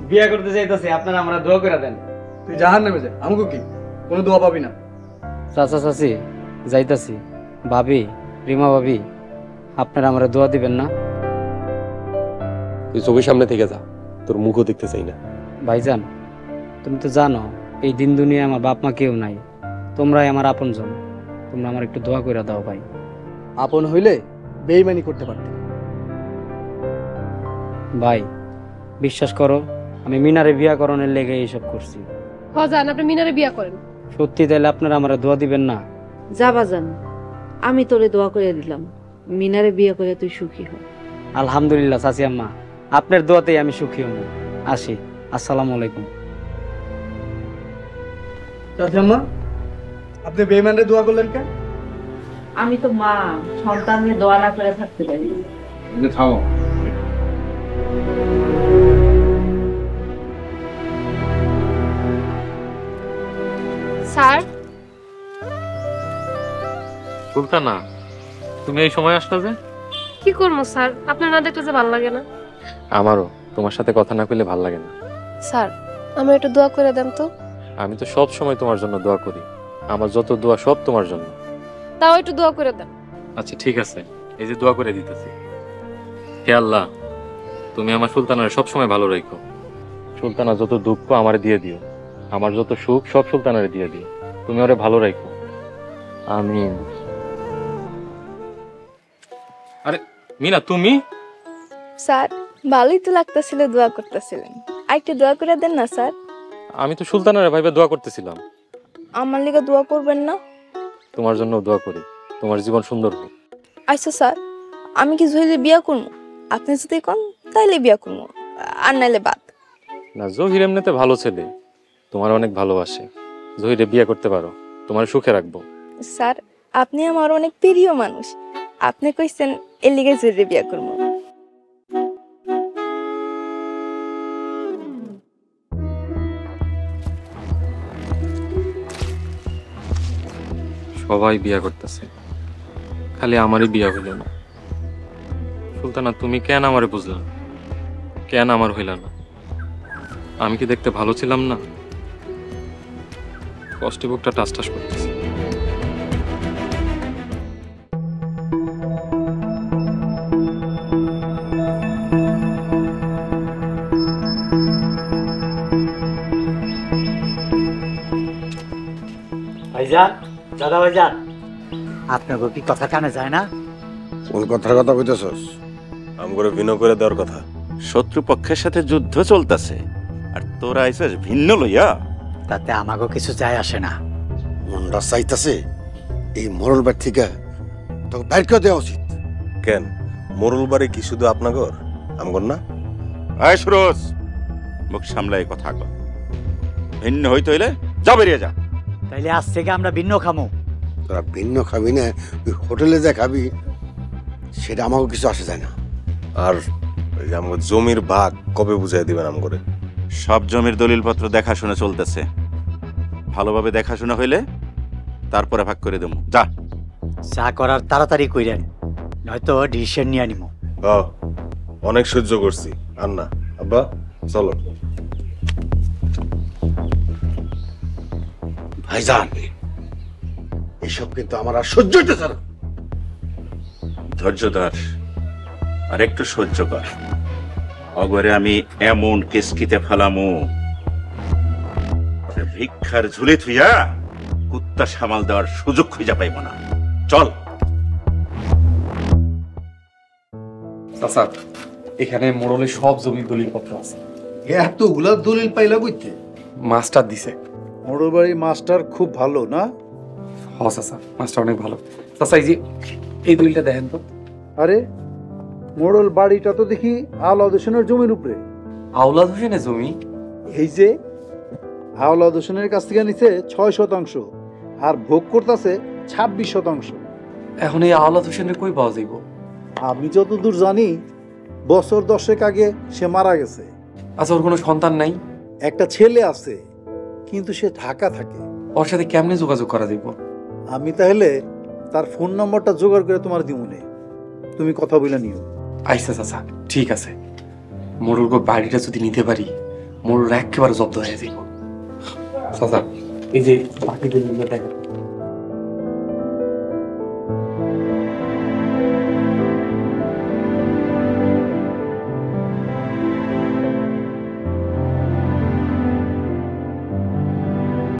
বিয়ে করতে চাইতেছি, আপনারা আমরা দোয়া করে দেন। তুই জাহান নেমে যা, আমাকে কি কোনো দোয়া পাবি না। চাচা চাচি যাইতাছি, ভাবি রিমা ভাবি আপনারা আমরা দোয়া দিবেন না? তুই চোখের সামনে থেকে যা, তোর মুখও দেখতে চাই না। ভাইজান তুমি তো জানো এই দিন দুনিয়ায় আমার বাপ মা কেউ নাই, তোমরাই আমার আপনজন, তোমরা আমার একটু দোয়া করে দাও ভাই। আপন হইলে বেইমানি করতে পারতি। ভাই বিশ্বাস করো, আমি মিনারে বিয়া করণের লেগে এইসব করছি। হজান আপনি মিনারে বিয়া করেন। সত্যি তাইলে আপনারা আমার দোয়া দিবেন না? যাবা জান, আমি তোরে দোয়া করে দিলাম, মিনারে বিয়ে করে তুই সুখী হ। আলহামদুলিল্লাহ চাচি আম্মা, আপনার দোয়াতেই আমি সুখী হব। আসি, আসসালামু আলাইকুম। চাচি আম্মা, আপনি বেইমানের দোয়া করলেন কেন? আমি তো মা, সন্তানকে দোয়া না করে থাকতে পারি। থামো। স্যার সুলতানা, তুমি এই সময় আসলে যে? কি করবো স্যার, আপনার না দেখলে যে ভালো লাগে না। আমারও তোমার সাথে কথা না কইলে ভালো লাগে না। স্যার আমার একটু দোয়া করে দেন তো। আমি তো সব সময় তোমার জন্য দোয়া করি, আমার যত দোয়া সব তোমার জন্য। তাও একটু দোয়া করে দেন। আচ্ছা ঠিক আছে, এই যে দোয়া করে দিতেছি। হে আল্লাহ, তুমি আমার সুলতানার সব সময় ভালো রাখো। সুলতানা যত দুঃখ আমারে দিয়ে দিও, আমার যত সুখ সব সুলতানারে দিয়ে দিও। তুমি ওরে ভালো রাখো, আমিন। আরে মিনা তুমি? স্যার ভালোই তো লাগতেছিল, দোয়া করতেছিলেন, আরেকটু দোয়া করে দেন না স্যার। আমি তো সুলতানারে ভাইবে দোয়া করতেছিলাম। আমার লিগে দোয়া করবেন না? তোমার জন্য দোয়া করি, তোমার জীবন সুন্দর হোক। আচ্ছা স্যার, আমি কি জহিরে বিয়া করবো? আপনি যদি কোন তাইলে বিয়া করবো, আর নাইলে বাদ। না, জহির এমনিতে ভালো ছেলে, তোমার অনেক ভালোবাসে। জহিরে বিয়ে করতে পারো, তোমার সুখে রাখবো। স্যার আপনি আমার অনেক প্রিয় মানুষ, আপনি কইছেন এর লিগে জহিরে বিয়া করবো। সবাই বিয়ে করতেছে, খালি আমারই বিয়ে হইল না। সুলতানা তুমি কেন আমারে বুঝলা, কেন আমার হইল না? আমি কি দেখতে ভালো ছিলাম না? কষ্টে বুকটা টাস টাস করতেছে। ভাইজান, দাদা ভাইজান, আপনাকে কি কথা কানে যায় না? কোন কথার কথা কইতেছস? আমগরে ভিন্ন করে দেওয়ার কথা। শত্রুপক্ষের সাথে যুদ্ধ চলতেছে আর তোরা আইসস ভিন্ন লইয়া। তাতে আমাকেও কিছু যায় আসে না। মনটা চাইতাছে এই মোরল বাড়ি থেকে তোকে বাইর করে দেওয়া উচিত। কেন মোরল বাড়ি কি শুধু আপনাগর, আমগর না? আয় সুরজ, মুখ সামলাই কথা কর। ভিন্ন হইতে হইলে যা, বেরিয়ে যা। তাইলে আজ থেকে আমরা ভিন্ন খামো। তোরা ভিন্ন খাবি না, ওই হোটেলে যা খাবি, সেটা আমাকে কিছু আসে যায় না। আর ওই যে আমাকে জমির ভাগ কবে বুঝাই দিবেন আমগরে? সব জমির দলিলপত্র দেখাশোনা চলতেছে, ভালোভাবে দেখাশোনা হইলে তারপরে ভাগ করে দেবো। যা যা করার তাড়াতাড়ি কইরেন, নয়তো ডিসিশন নিয়ে নিমো। অনেক সহ্য করছি, আর না। আব্বা চলো। ভাইজান, এসব কিন্তু আমার আর সহ্য হইতেছে না। ধৈর্য ধর আর একটু সহ্য কর, অগরে আমি এমন কেসকিতে ফেলামু ভিক্ষার ঝুলে থুইয়া কুত্তা সামাল দেওয়ার সুযোগ খুঁজে পাইব না। চল। চাচা, এখানে মোড়লে সব জমির দলিলপত্র আছে। এতগুলা দলিল পাইলা বুঝতে? মাস্টার দিছে। মোড়ল বাড়ির মাস্টার খুব ভালো না? হ চাচা, মাস্টার অনেক ভালো। চাচা এই যে এই দলিলটা দেখেন তো। আরে মোড়ল বাড়িটা তো দেখি আওলাদ হোসেনের জমির উপরে। আওলাদ হোসেনের জমি? এই যে আওলাদ হোসেনের কাছ থেকে নিছে 6%, আর ভোগ করতেছে 26%। এখন এই আওলাদ হোসেনের কই পাওয়া যাইব? আমি যতদূর জানি বছর 10 আগে সে মারা গেছে। আচ্ছা, ওর কোনো সন্তান নাই? একটা ছেলে আছে, কিন্তু সে ঢাকা থাকে। ওর সাথে কেমনে যোগাযোগ করা যাইব? আমি তাহলে তার ফোন নম্বরটা জোগাড় করে তোমার দিমুনে, তুমি কথা বলে নিও। আচ্ছা চাচা, ঠিক আছে। মোড়ল বাড়িটা যদি নিতে পারি মোর একেবারে জব্দ হয়ে যাইব। চাচা এই যে বাকি দলিলগুলো দেখেন,